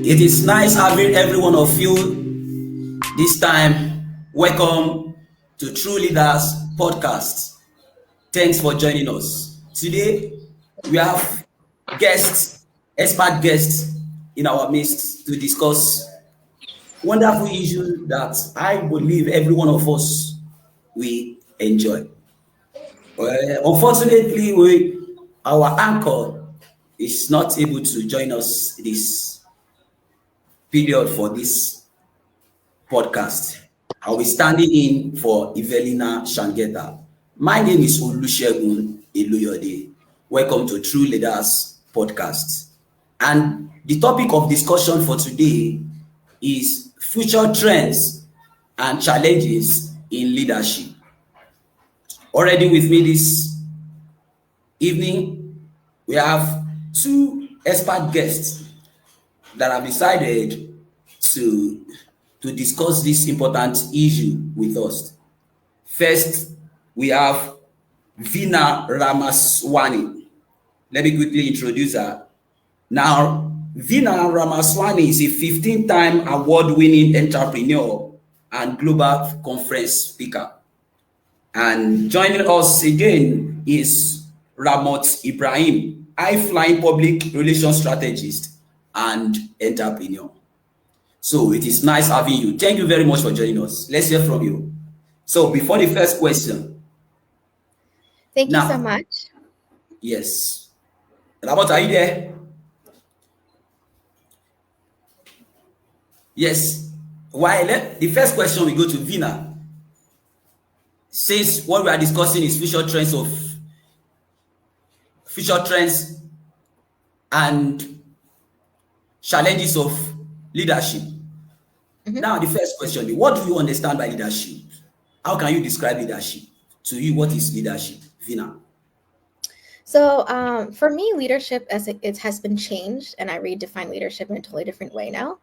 It is nice having every one of you this time. Welcome to True Leaders Podcast. Thanks for joining us. Today, we have expert guests in our midst to discuss wonderful issue that I believe every one of us will enjoy. Unfortunately, our anchor is not able to join us this period for this podcast. I'll be standing in for Evelina Shangeta. My name is Olusegun Eluyode. Welcome to True Leaders Podcast. And the topic of discussion for today is future trends and challenges in leadership. Already with me this evening, we have two expert guests that have decided to discuss this important issue with us. First, we have Veena Ramaswamy. Let me quickly introduce her. Now, Veena Ramaswamy is a 15-time award-winning entrepreneur and global conference speaker. And joining us again is Ramot Ibrahim, high-flying public relations strategist and entrepreneur. So it is nice having you. Thank you very much for joining us. Let's hear from you. So before the first question. Thank you so much. Yes. Ramot, are you there? Yes. The first question we go to Veena. Since what we are discussing is future trends and challenges of leadership. Now, the first question, what do you understand by leadership? How can you describe leadership? To you, what is leadership, Veena? So for me, leadership it has been changed, and I redefine leadership in a totally different way now.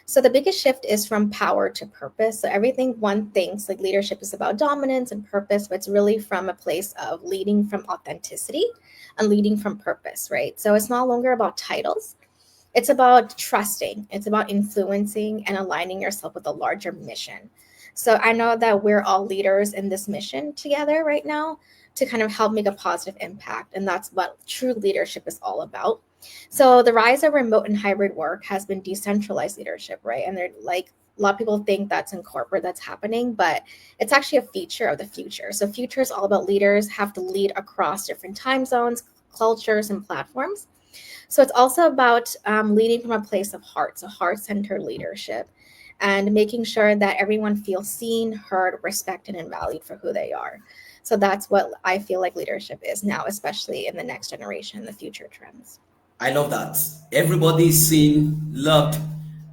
So the biggest shift is from power to purpose. So everything one thinks like leadership is about dominance and purpose, but it's really from a place of leading from authenticity and leading from purpose, right? So it's no longer about titles. It's about trusting. It's about influencing and aligning yourself with a larger mission. So I know that we're all leaders in this mission together right now to kind of help make a positive impact. And that's what true leadership is all about. So the rise of remote and hybrid work has been decentralized leadership, right? And they're like, a lot of people think that's in corporate that's happening, but it's actually a feature of the future. So future is all about leaders have to lead across different time zones, cultures, and platforms. So it's also about leading from a place of heart, so heart-centered leadership, and making sure that everyone feels seen, heard, respected, and valued for who they are. So that's what I feel like leadership is now, especially in the next generation, the future trends. I love that. Everybody is seen, loved,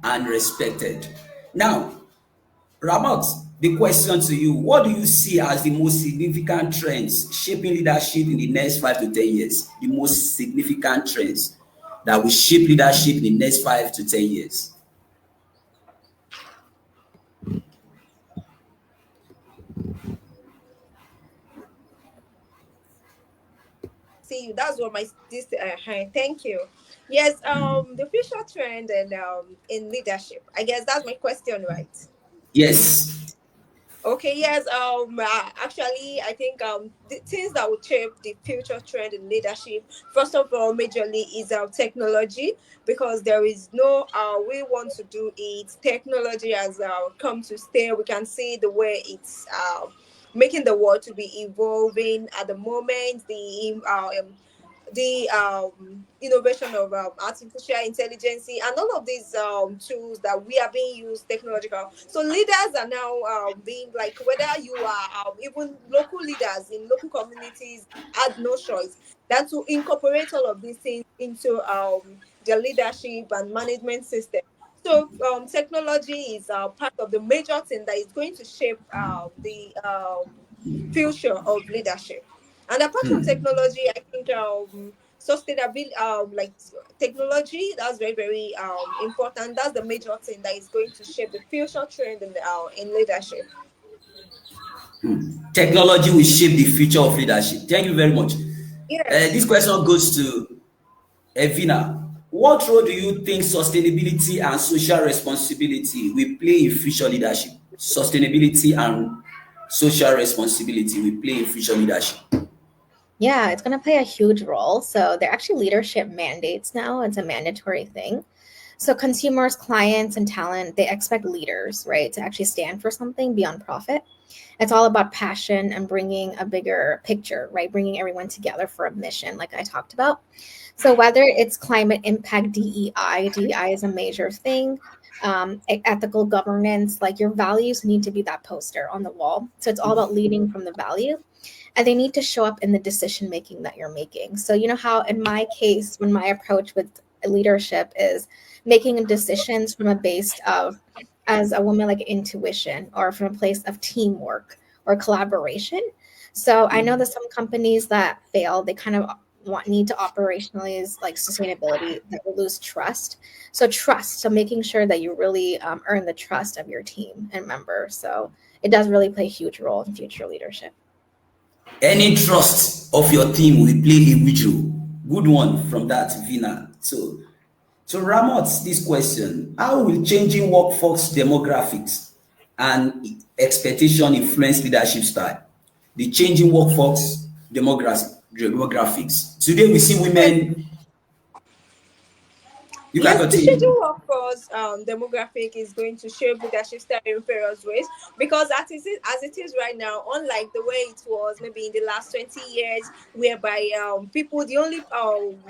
and respected. Now, Ramot, the question to you, what do you see as the most significant trends shaping leadership in the next 5 to 10 years? The most significant trends that will shape leadership in the next 5 to 10 years? See, that's what thank you. Yes, the future trend and in leadership. I guess that's my question, right? Yes. Okay, yes. Actually, I think the things that will shape the future trend in leadership, first of all, majorly is technology, because there is no we want to do it. Technology has come to stay. We can see the way it's making the world to be evolving at the moment. The innovation of artificial intelligence and all of these tools that we are being used technological. So leaders are now being like, whether you are even local leaders in local communities, had no choice than to incorporate all of these things into their leadership and management system. So technology is part of the major thing that is going to shape the future of leadership. And apart from technology, I think sustainability, like technology, that's very, very important. That's the major thing that is going to shape the future trend in leadership. Technology will shape the future of leadership. Thank you very much. Yes. This question goes to Veena. What role do you think sustainability and social responsibility will play in future leadership? Sustainability and social responsibility will play in future leadership. Yeah, it's going to play a huge role. So they're actually leadership mandates now. It's a mandatory thing. So consumers, clients, and talent, they expect leaders, right, to actually stand for something beyond profit. It's all about passion and bringing a bigger picture, right? Bringing everyone together for a mission, like I talked about. So whether it's climate impact, DEI is a major thing. Ethical governance, like your values need to be that poster on the wall. So it's all about leading from the value, and they need to show up in the decision making that you're making. So you know how in my case, when my approach with leadership is making decisions from a base of, as a woman, like intuition, or from a place of teamwork or collaboration. So I know that some companies that fail, they kind of need to operationalize like sustainability, that will lose trust. So trust, so making sure that you really earn the trust of your team and members. So it does really play a huge role in future leadership. Any trust of your team will play a huge role. Good one from that, Vina. So to ram out this question, how will changing workforce demographics and expectation influence leadership style? The changing workforce demographics. Today we see women. You can Yes, the changing continue. workforce demographic is going to shape leadership style in various ways because as it is right now, unlike the way it was maybe in the last 20 years, whereby people the only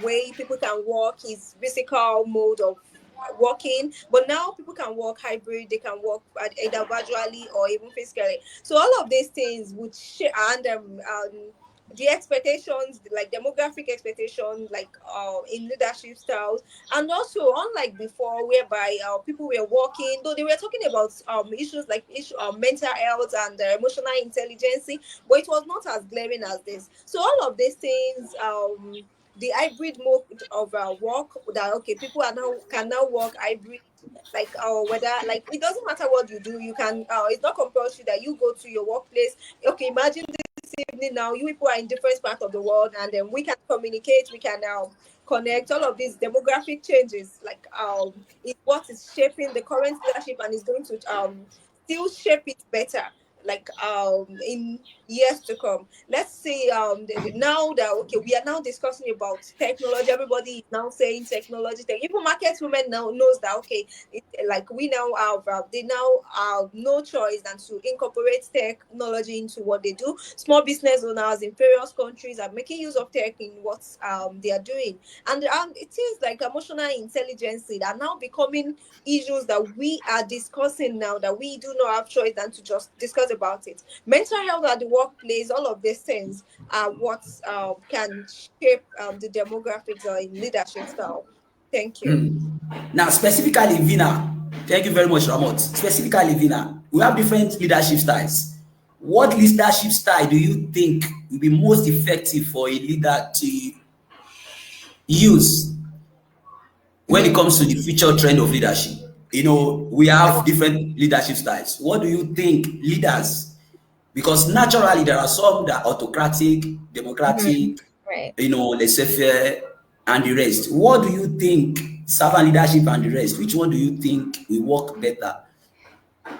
way people can work is physical mode of working, but now people can work hybrid, they can work either virtually or even physically. So all of these things would and the expectations, like demographic expectations, like in leadership styles, and also unlike before whereby people were working, though they were talking about issues like mental health and emotional intelligence, but it was not as glaring as this. So all of these things, the hybrid mode of work, that okay, people are now can now work hybrid, like whether, like, it doesn't matter what you do, you can it's not compulsory that you go to your workplace. Okay, imagine this evening now, you people are in different parts of the world, and then we can communicate, we can connect. All of these demographic changes, like is what is shaping the current leadership and is going to still shape it better, like in years to come. Let's see, now that okay, we are now discussing about technology, everybody is now saying technology tech. Even market women now knows that okay, like we now have they now have no choice than to incorporate technology into what they do. Small business owners in various countries are making use of tech in what they are doing, and it is like emotional intelligence that are now becoming issues that we are discussing now, that we do not have choice than to just discuss about it. Mental health at the workplace, all of these things are what can shape the demographics or in leadership style. Thank you. Now, specifically, Vina, thank you very much, Ramot. Specifically, Vina, we have different leadership styles. What leadership style do you think will be most effective for a leader to use when it Mhm. comes to the future trend of leadership? You know, we have different leadership styles. What do you think leaders, because naturally there are some that are autocratic, Mhm. democratic, Right. you know, laissez-faire, and the rest. What do you think, servant leadership and the rest, which one do you think will work better?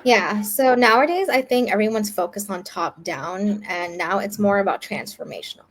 Yeah. So nowadays, I think everyone's focused on top down, and now it's more about transformational.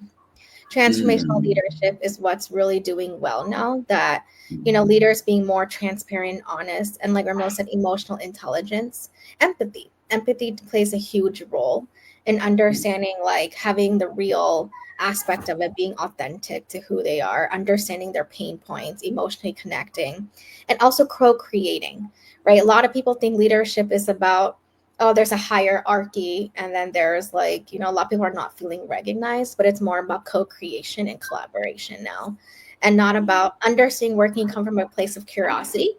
Transformational Mm, leadership is what's really doing well now. That, you know, leaders being more transparent, honest, and like Ramo said, emotional intelligence, empathy. Empathy plays a huge role in understanding, like having the real aspect of it, being authentic to who they are, understanding their pain points, emotionally connecting, and also co-creating, right? A lot of people think leadership is about, oh, there's a hierarchy, and then there's like, you know, a lot of people are not feeling recognized, but it's more about co-creation and collaboration now, and not about understanding where can you come from a place of curiosity.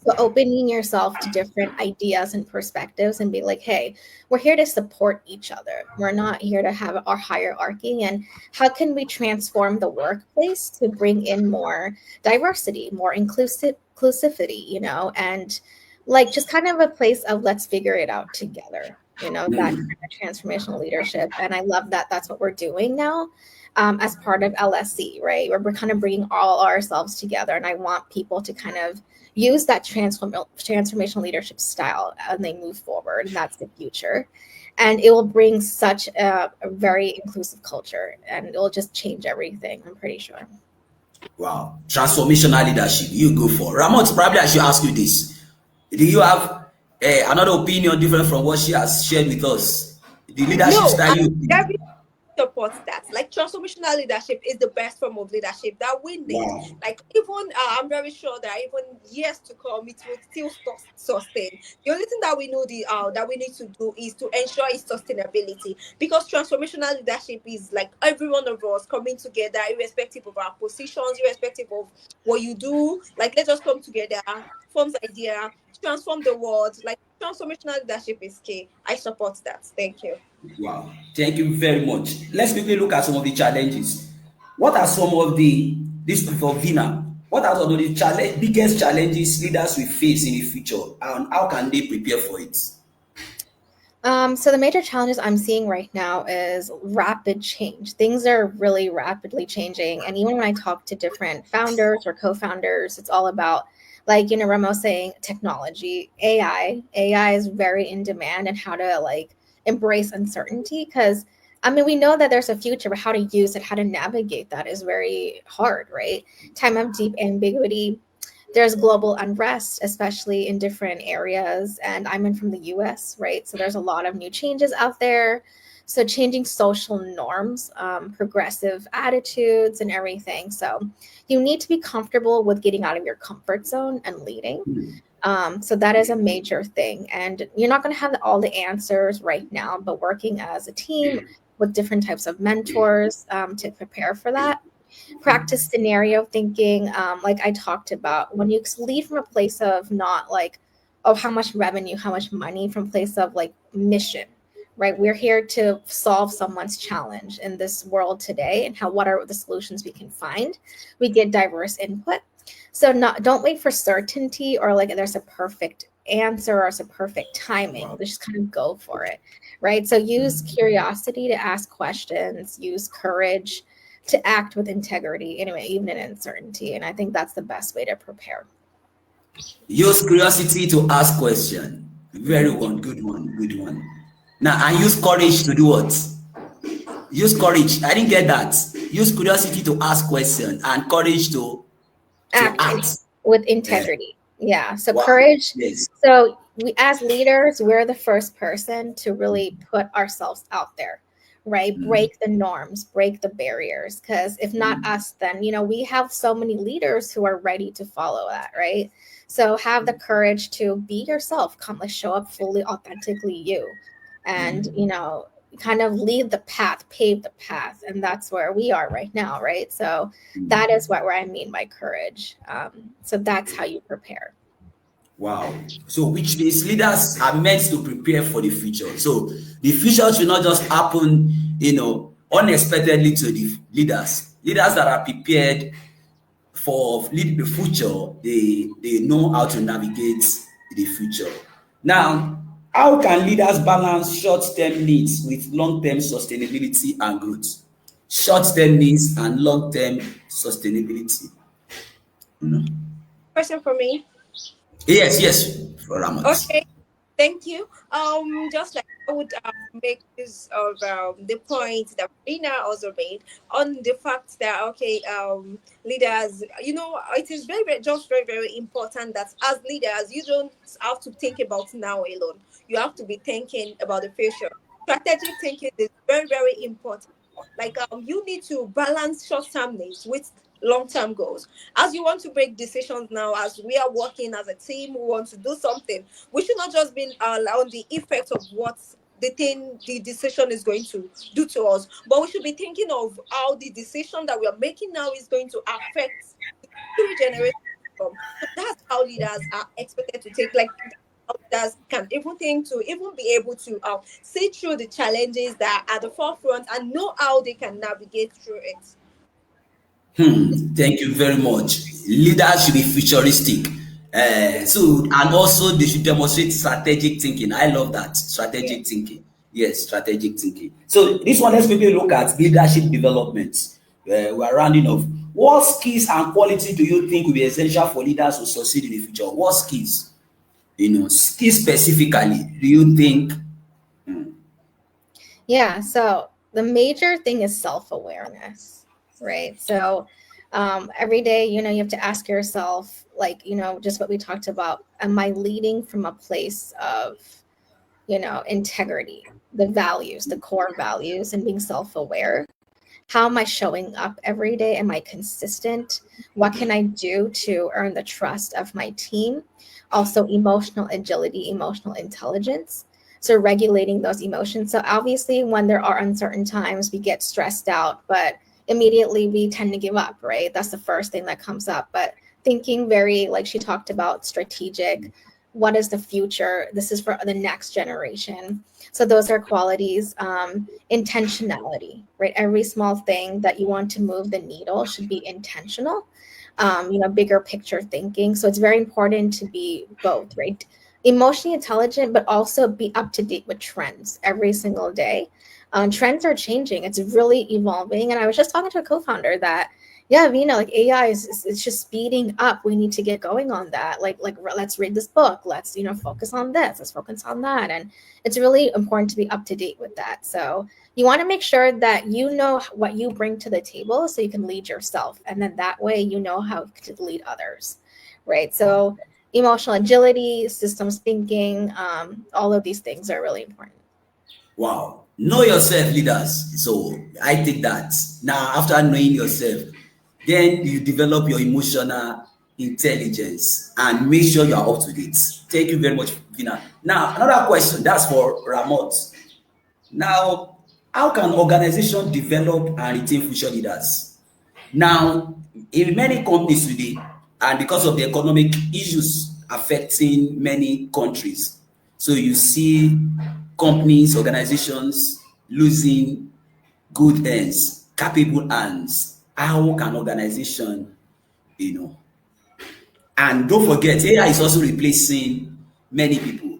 So opening yourself to different ideas and perspectives and be like, hey, we're here to support each other. We're not here to have our hierarchy. And how can we transform the workplace to bring in more diversity, more inclusivity, you know, and like just kind of a place of let's figure it out together, you know, that kind of transformational leadership. And I love that that's what we're doing now. as part of LSC, right? Where we're kind of bringing all ourselves together. And I want people to kind of use that transformational leadership style and they move forward. And that's the future. And it will bring such a very inclusive culture and it'll just change everything, I'm pretty sure. Wow. Transformational leadership. You go for. Ramot, probably I should ask you this. Do you have another opinion different from what she has shared with us? The leadership No, style I you think? very support that. Like transformational leadership is the best form of leadership that we need. Wow. Like even I'm very sure that even years to come, it will still sustain. The only thing that we know that we need to do is to ensure its sustainability because transformational leadership is like every one of us coming together, irrespective of our positions, irrespective of what you do. Like let's just come together, forms idea, transform the world. Like transformational leadership is key. I support that. Thank you. Wow. Thank you very much. Let's quickly look at some of the challenges. What are some of the this for Vina? What are some of the biggest challenges leaders will face in the future, and how can they prepare for it? So the major challenges I'm seeing right now is rapid change. Things are really rapidly changing. And even when I talk to different founders or co-founders, it's all about like, Ramo saying technology, AI. AI is very in demand and how to like embrace uncertainty because I mean, we know that there's a future, but how to use it, how to navigate that is very hard, right? Time of deep ambiguity. There's global unrest, especially in different areas. And I'm in from the US, right? So there's a lot of new changes out there. So changing social norms, progressive attitudes, and everything. So you need to be comfortable with getting out of your comfort zone and leading. So that is a major thing. And you're not going to have all the answers right now, but working as a team with different types of mentors to prepare for that. Practice scenario thinking, like I talked about, when you lead from a place of not like, oh, how much revenue, how much money, from place of like mission, right? We're here to solve someone's challenge in this world today and what are the solutions we can find. We get diverse input. So don't wait for certainty or like there's a perfect answer or it's a perfect timing. Wow. Just kind of go for it, right? So use curiosity to ask questions, use courage to act with integrity, anyway, even in uncertainty. And I think that's the best way to prepare. Use curiosity to ask question. Very one, good one, good one. Now, and use courage to do what? Use courage. I didn't get that. Use curiosity to ask question and courage to act. With integrity. Yeah. So Wow. courage. Yes. So we, as leaders, we're the first person to really put ourselves out there, right? Break the norms, break the barriers. Because if not us, then, we have so many leaders who are ready to follow that, right? So have the courage to be yourself, show up fully, authentically you. And, kind of lead the path, pave the path. And that's where we are right now, right? So that is where I mean by courage. So that's how you prepare. Wow. So which means leaders are meant to prepare for the future. So the future should not just happen, unexpectedly to the leaders. Leaders that are prepared for lead the future, they know how to navigate the future. Now, how can leaders balance short-term needs with long-term sustainability and growth? Short-term needs and long-term sustainability. Question for me. Yes, for Ramat. Okay, thank you. Just like I would make use of the point that Rina also made on the fact that leaders, it is very very important that as leaders you don't have to think about now alone. You have to be thinking about the future. Strategic thinking is very very important. Like you need to balance short-term needs with long-term goals. As you want to make decisions now, as we are working as a team, we want to do something. We should not just be allowing the effect of what the decision is going to do to us, but we should be thinking of how the decision that we are making now is going to affect three generations to come. So that's how leaders are expected to take. Like leaders can even think to even be able to see through the challenges that are at the forefront and know how they can navigate through it. Thank you very much. Leaders should be futuristic. And also they should demonstrate strategic thinking. I love that strategic thinking. Yes, strategic thinking. So this one, let's quickly look at leadership development. We are rounding off. What skills and quality do you think will be essential for leaders to succeed in the future? What skills? Skills specifically, do you think? Yeah, so the major thing is self-awareness, right? So every day, you have to ask yourself, like, just what we talked about, am I leading from a place of, integrity, the values, the core values, and being self-aware? How am I showing up every day? Am I consistent? What can I do to earn the trust of my team? Also, emotional agility, emotional intelligence. So, regulating those emotions. So, obviously, when there are uncertain times, we get stressed out, but immediately we tend to give up, right? That's the first thing that comes up. But thinking very, like she talked about, strategic. What is the future? This is for the next generation. So, those are qualities. Intentionality, right? Every small thing that you want to move the needle should be intentional. Bigger picture thinking. So it's very important to be both, right? Emotionally intelligent, but also be up to date with trends every single day. Trends are changing. It's really evolving. And I was just talking to a co-founder that, yeah, like AI is just speeding up. We need to get going on that. Like let's read this book. Let's focus on this. Let's focus on that. And it's really important to be up to date with that. So you want to make sure that you know what you bring to the table so you can lead yourself. And then that way you know how to lead others, right? So emotional agility, systems thinking, all of these things are really important. Wow. Know yourself, leaders. So I think that now, after knowing yourself, then you develop your emotional intelligence and make sure you are up to date. Thank you very much, Vina. Now, another question that's for Ramot. Now, how can organization develop and retain future leaders? Now, in many companies today, and because of the economic issues affecting many countries, so you see companies, organizations losing good hands, capable hands. How can organization, you know, and don't forget, AI is also replacing many people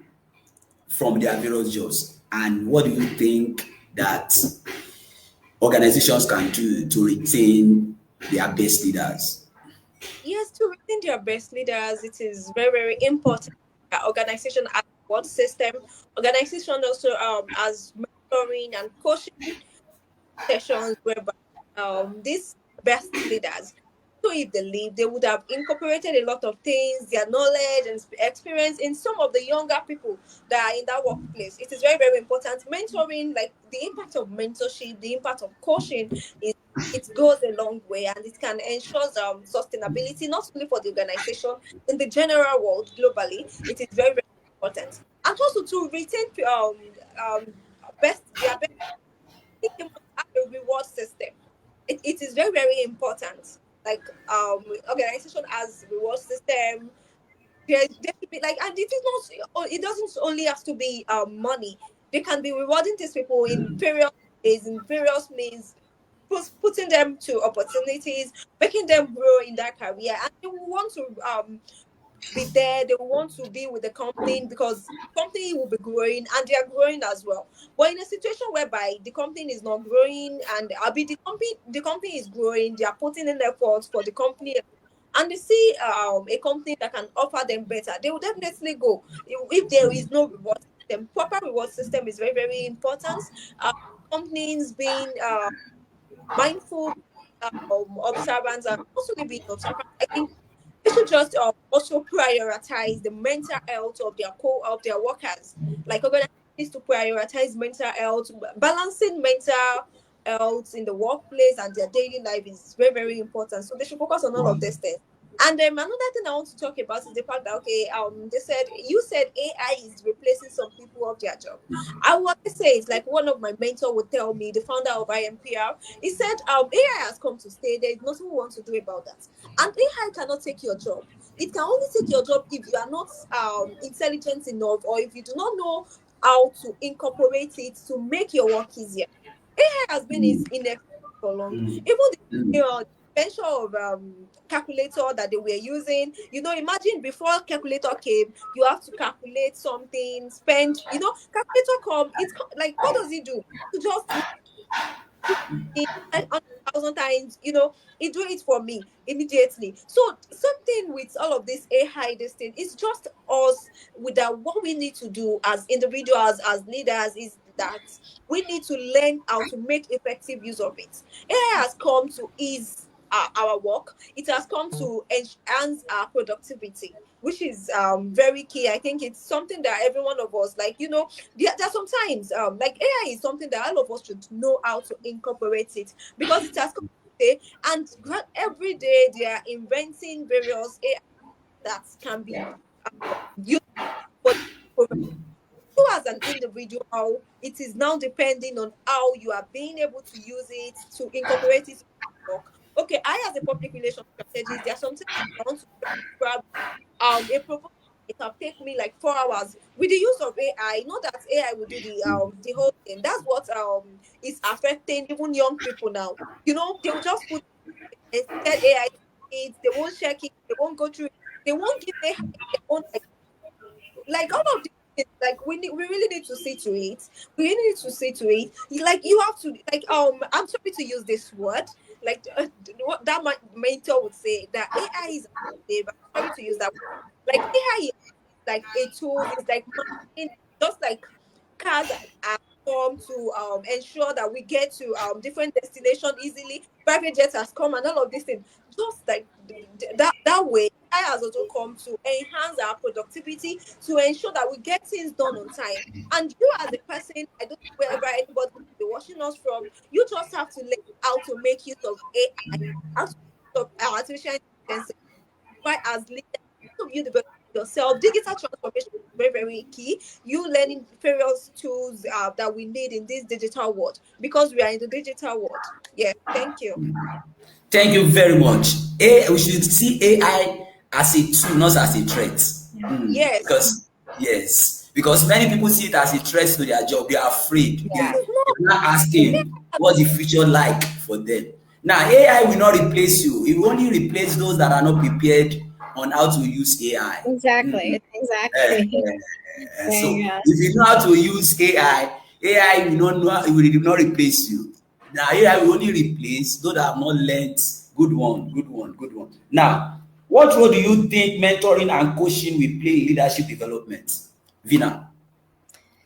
from their various jobs. And what do you think that organizations can do to retain their best leaders? Yes, to retain their best leaders, it is very, very important that organization as what system, organization also as mentoring and coaching sessions whereby these best leaders, so if they leave, they would have incorporated a lot of things, their knowledge and experience in some of the younger people that are in that workplace. It is very, very important. Mentoring, like the impact of mentorship, the impact of coaching is, it goes a long way, and it can ensure sustainability not only for the organization, in the general world globally. It is very, very important, and also to retain best their best. Think they must have a reward system. It is very, very important. Like organization has reward system. There should be like, and it is not, it doesn't only have to be money. They can be rewarding these people in various ways, in various means, putting them to opportunities, making them grow in their career, and they will want to be there. They want to be with the company because company will be growing and they are growing as well. But in a situation whereby the company is not growing and the company is growing, they are putting in efforts for the company, and they see a company that can offer them better, they will definitely go. If there is no reward system, proper reward system is very, very important. Companies being mindful, observant, and also being observant. I think they should just also prioritize the mental health of their workers. Like organizations needs to prioritize mental health, balancing mental health in the workplace and their daily life is very, very important. So they should focus on all of these things. And another thing I want to talk about is the fact that okay, you said AI is replacing some people of their job. I want to say it's like one of my mentor would tell me, the founder of IMPR, he said AI has come to stay. There is nothing we want to do about that. And AI cannot take your job. It can only take your job if you are not intelligent enough, or if you do not know how to incorporate it to make your work easier. AI has been in effect for long. Even the invention of calculator that they were using. Imagine before calculator came, you have to calculate something, spend. Calculator come. Like, what does it do? To just it 1,000 times, it do it for me immediately. So something with all of this AI, this thing, it's just us with that. What we need to do as individuals, as leaders, is that we need to learn how to make effective use of it. AI has come to ease our work. It has come to enhance our productivity, which is very key. I think it's something that every one of us, like, there are sometimes like AI is something that all of us should know how to incorporate it, because it has come to stay. And every day they are inventing various AI that can be used for you as an individual. It is now depending on how you are being able to use it to incorporate it in your work. Okay, I, as a public relations strategist, there are sometimes I want to grab a proposal. It can take me like 4 hours with the use of AI. Not that AI will do the whole thing. That's what is affecting even young people now. They will just put and tell AI to it. They won't check it. They won't go through it. They won't give AI their own, like all of these things. Like, we really need to see to it. We really need to see to it. Like, you have to, like, I'm sorry to use this word, like, what that my mentor would say, that AI is a slave. I'm sorry to use that word. Like, AI is like a tool. It's like machine, just like cars are come to ensure that we get to different destination easily. Private jets has come and all of these things. Just like that way, AI has also come to enhance our productivity, to ensure that we get things done on time. And you, as a person, I don't know wherever anybody is watching us from, you just have to learn how to make use of AI, how to use of artificial intelligence. Why, as leaders, of you develop yourself, digital transformation is very, very key. You learning various tools that we need in this digital world, because we are in the digital world. Yeah, thank you. Thank you very much. We should see AI as a tool, not as a threat. Yes, Because yes, because many people see it as a threat to their job. They are afraid. it Yeah. is not. They're not asking what's the future like for them. Now, AI will not replace you. It will only replace those that are not prepared on how to use AI. Exactly. Eh, Exactly. so Yeah. if you know how to use AI will not know, it will not replace you. Now AI will only replace those that have not learnt. Good one, good one, good one. Now, what role do you think mentoring and coaching will play in leadership development? Vina,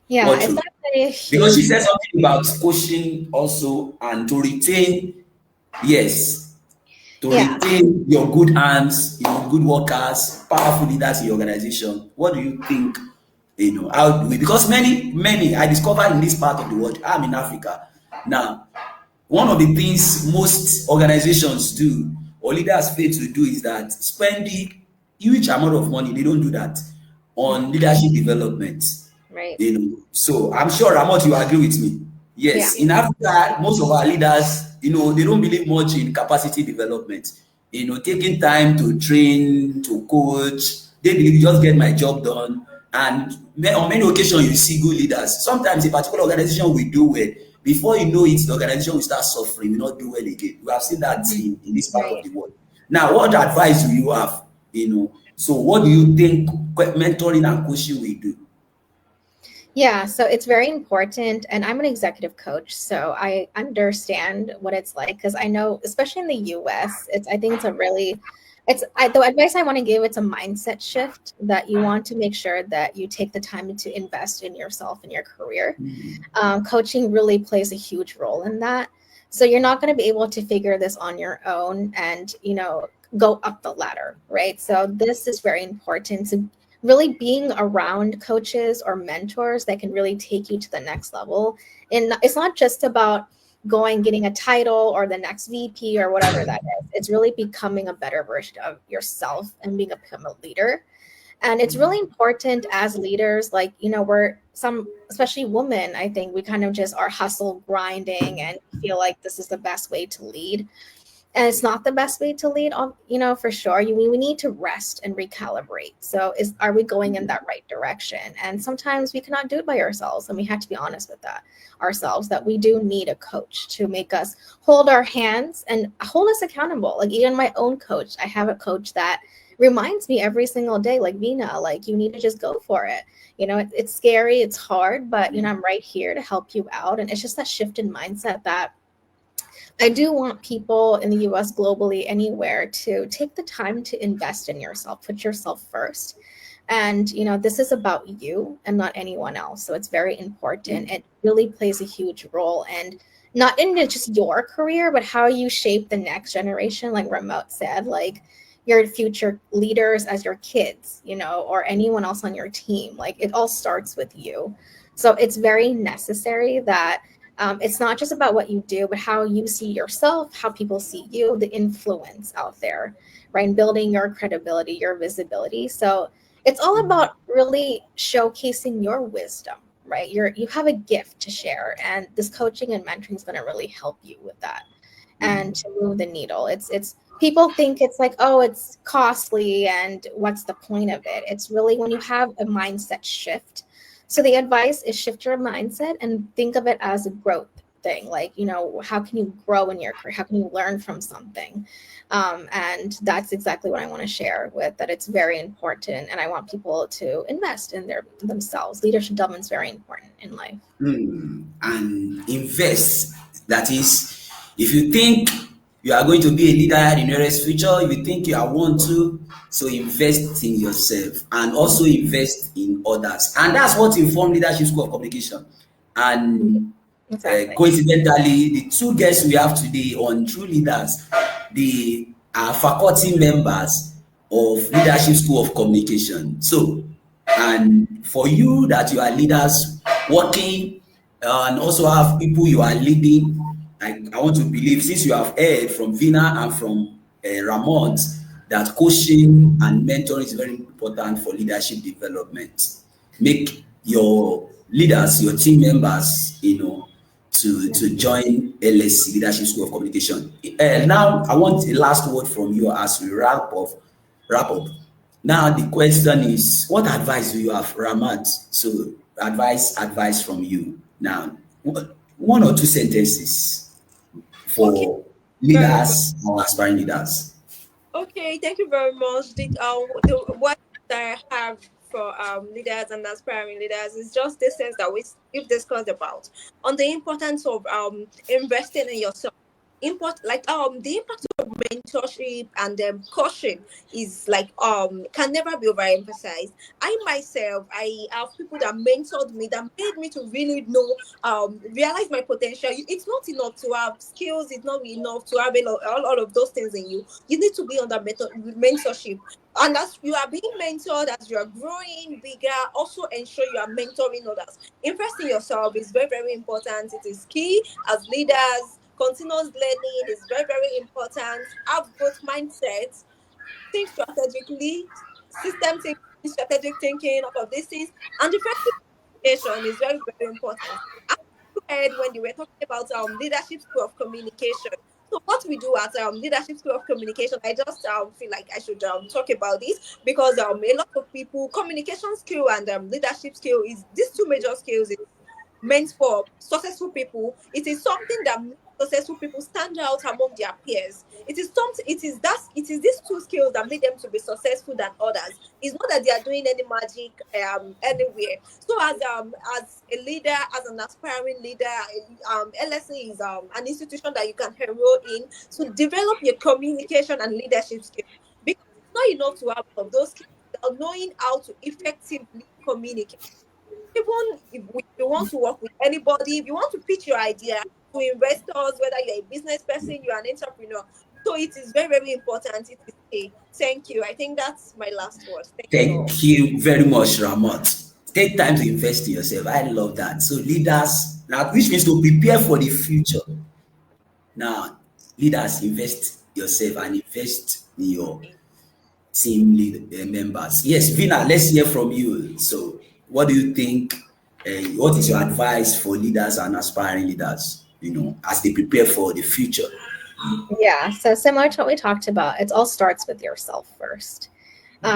Yeah, what it's role? not really a Because she huge. said something about coaching also, and to retain, yes, to Yeah. retain your good hands, good workers, powerful leaders in your organization. What do you think? How do we? Because many I discovered in this part of the world. I'm in Africa now. One of the things most organizations do, or leaders fail to do, is that spend the huge amount of money. They don't do that on leadership development. Right. So I'm sure, Ramot, you agree with me. Yeah. Yes, in Africa, most of our leaders, they don't believe much in capacity development. Taking time to train, to coach. They believe just get my job done. And on many occasions, you see good leaders. Sometimes a particular organization will do well. Before you know it, the organization will start suffering, will not do well again. We have seen that in this part of Right. the world. Now, what advice do you have? So what do you think mentoring and coaching will do? Yeah, so it's very important. And I'm an executive coach, so I understand what it's like, because I know, especially in the US, I think it's a really, the advice I want to give, it's a mindset shift that you want to make sure that you take the time to invest in yourself and your career. Coaching really plays a huge role in that. So you're not going to be able to figure this on your own and, go up the ladder, right? So this is very important. So really being around coaches or mentors that can really take you to the next level. And it's not just about getting a title or the next VP or whatever that is. It's really becoming a better version of yourself and become a leader. And it's really important as leaders, like, we're especially women, I think we kind of just are hustle grinding and feel like this is the best way to lead. and it's not the best way to lead on, for sure. We need to rest and recalibrate. So are we going in that right direction? And sometimes we cannot do it by ourselves, and we have to be honest with that ourselves, that we do need a coach to make us hold our hands and hold us accountable. Like even my own coach, I have a coach that reminds me every single day, like, Vina, like, you need to just go for it. It's scary, it's hard, but I'm right here to help you out. And it's just that shift in mindset that I do want people in the US, globally, anywhere, to take the time to invest in yourself, put yourself first. And, this is about you and not anyone else. So it's very important. It really plays a huge role, and not in just your career, but how you shape the next generation. Like Ramot said, like your future leaders as your kids, or anyone else on your team. Like it all starts with you. So it's very necessary that it's not just about what you do, but how you see yourself, how people see you, the influence out there, right? And building your credibility, your visibility. So it's all about really showcasing your wisdom, right? You have a gift to share, and this coaching and mentoring is going to really help you with that and to move the needle. It's people think it's like, oh, it's costly, and what's the point of it? It's really when you have a mindset shift. So the advice is shift your mindset and think of it as a growth thing. Like, how can you grow in your career? How can you learn from something? And that's exactly what I want to share with that. It's very important. And I want people to invest in themselves. Leadership development is very important in life. And invest. That is, if you think you are going to be a leader in the nearest future, if you think you are want to, so invest in yourself and also invest in others. And that's what informed Leadership School of Communication. And Exactly. Coincidentally, the two guests we have today on True Leaders, they are faculty members of Leadership School of Communication. So, and for you that you are leaders working and also have people you are leading, I want to believe, since you have heard from Vina and from Ramon, that coaching and mentoring is very important for leadership development. Make your leaders, your team members, to join LSC, Leadership School of Communication. Now, I want a last word from you as we wrap up. Now, the question is, what advice do you have, Ramat? So, advice from you. Now, one or two sentences Okay, for very good. leaders or aspiring leaders. Okay, thank you very much. The what I have for leaders and aspiring leaders is just this sense that we've discussed about on the importance of investing in yourself. The impact of mentorship and coaching is like can never be overemphasized. I myself, I have people that mentored me, that made me to really know realize my potential. It's not enough to have skills, it's not enough to have all of those things in you. You need to be under mentorship. And as you are being mentored, as you are growing bigger, also ensure you are mentoring others. Invest in yourself is very, very important. It is key as leaders. Continuous learning is very, very important. Have growth mindset, think strategically, system thinking, strategic thinking, all of these things. And effective communication is very, very important. I heard when you were talking about leadership school of communication. So what we do at leadership school of communication, I just feel like I should talk about this because a lot of people communication skill and leadership skill is these two major skills meant for successful people. It is something that makes successful people stand out among their peers. It is something. It is these two skills that make them to be successful than others. It's not that they are doing any magic anywhere. So as a leader, as an aspiring leader, LSA is an institution that you can enroll in. So develop your communication and leadership skills because it's not enough to have all of those skills without knowing how to effectively communicate. Even if you want to work with anybody, if you want to pitch your idea to investors, whether you're a business person, you're an entrepreneur. So it is very, very important. It is a thank you. I think that's my last word. Thank you all. Thank you very much, Ramot. Take time to invest in yourself. I love that. So leaders, now which means to prepare for the future. Now, leaders, invest yourself and invest in your team members. Yes, Vina, let's hear from you. So, what do you think? What is your advice for leaders and aspiring leaders? As they prepare for the future. Yeah, so similar to what we talked about, it all starts with yourself first.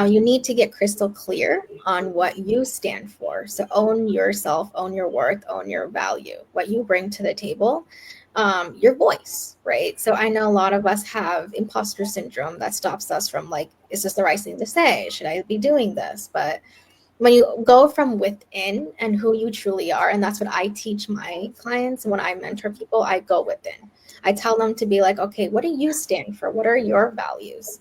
You need to get crystal clear on what you stand for. So own yourself, own your worth, own your value, what you bring to the table, your voice, right? So I know a lot of us have imposter syndrome that stops us from like, is this the right thing to say? Should I be doing this? But when you go from within and who you truly are, and that's what I teach my clients when I mentor people, I go within. I tell them to be like, okay, what do you stand for? What are your values?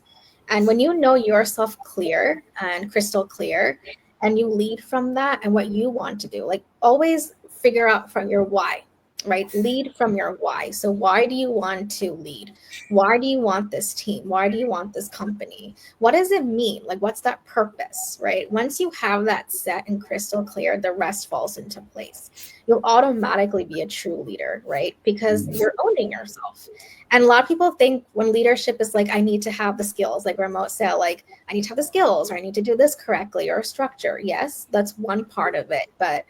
And when you know yourself clear and crystal clear, and you lead from that and what you want to do, like always figure out from your why, right? Lead from your why. So why do you want to lead? Why do you want this team? Why do you want this company? What does it mean? Like, what's that purpose, right? Once you have that set and crystal clear, the rest falls into place. You'll automatically be a true leader, right? Because you're owning yourself. And a lot of people think when leadership is like, I need to have the skills, like remote sale, like I need to have the skills or I need to do this correctly or structure. Yes, that's one part of it. But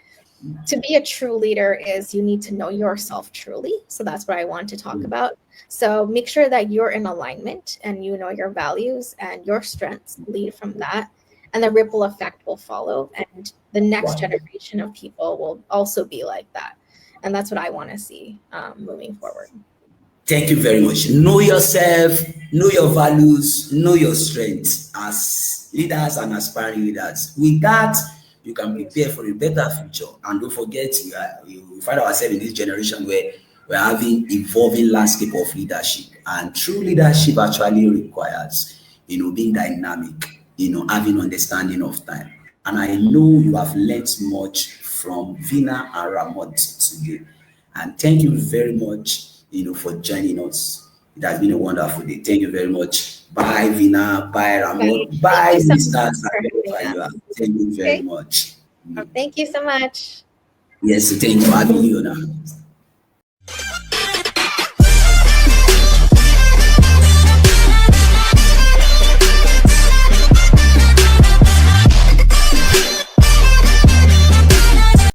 to be a true leader is you need to know yourself truly. So that's what I want to talk about. So make sure that you're in alignment and you know your values and your strengths, lead from that. And the ripple effect will follow. And the next generation of people will also be like that. And that's what I want to see moving forward. Thank you very much. Know yourself, know your values, know your strengths as leaders and aspiring leaders. With that, you can prepare for a better future. And don't forget, we find ourselves in this generation where we're having evolving landscape of leadership. And true leadership actually requires, being dynamic, having understanding of time. And I know you have learnt much from Vina and Ramot today. And thank you very much, for joining us. It has been a wonderful day. Thank you very much. Bye, Vina. Bye, Ramot. Thank Bye, you so much listeners. for having us. Thank you very Okay. much. Thank you so much. Yes, thank you for having you now.